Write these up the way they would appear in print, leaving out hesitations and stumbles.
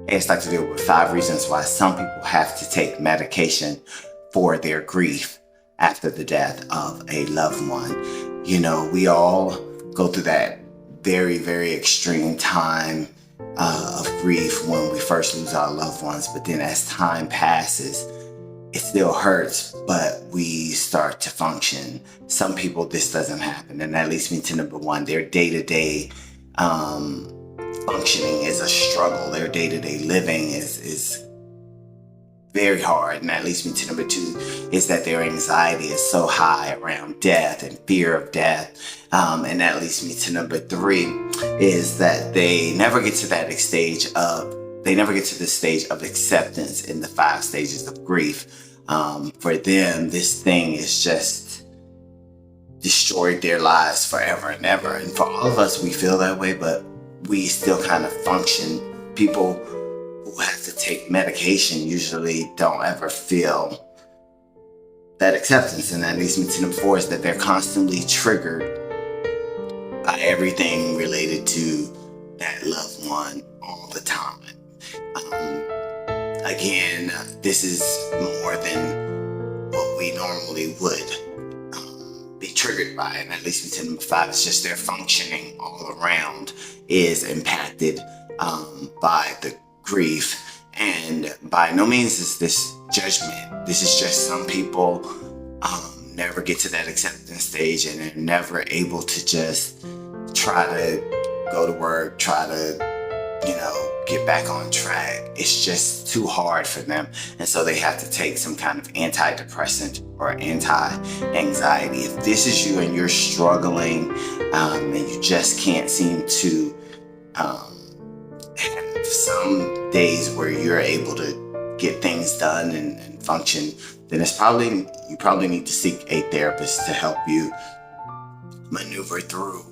Hey, it's Dr. Deal with 5 reasons why some people have to take medication for their grief after the death of a loved one. We all go through that very, very extreme time of grief when we first lose our loved ones. But then as time passes, it still hurts, but we start to function. Some people, this doesn't happen. And that leads me to number one, their day-to-day functioning is a struggle. Their day-to-day living is very hard. And that leads me to number two, is that their anxiety is so high around death and fear of death. And that leads me to number three, is that they never get to that stage of they never get to the stage of acceptance in the 5 stages of grief. For them, this thing is just destroyed their lives forever and ever. And for all of us, we feel that way, but we still kind of function. People who have to take medication usually don't ever feel that acceptance. And that leads me to number four, is that they're constantly triggered by everything related to that loved one all the time. Again, this is more than what we normally would be triggered by. And that leads me to number five, it's just their functioning all around is impacted by the grief. And by no means is this judgment. This is just some people never get to that acceptance stage, and they're never able to just try to go to work, try to get back on track. It's just too hard for them. And so they have to take some kind of antidepressant or anti-anxiety. If this is you and you're struggling and you just can't seem to have some days where you're able to get things done and function, then you probably need to seek a therapist to help you maneuver through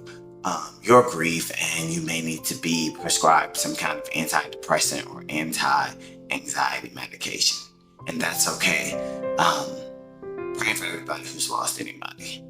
your grief, and you may need to be prescribed some kind of antidepressant or anti-anxiety medication. And that's okay. Praying for everybody who's lost anybody.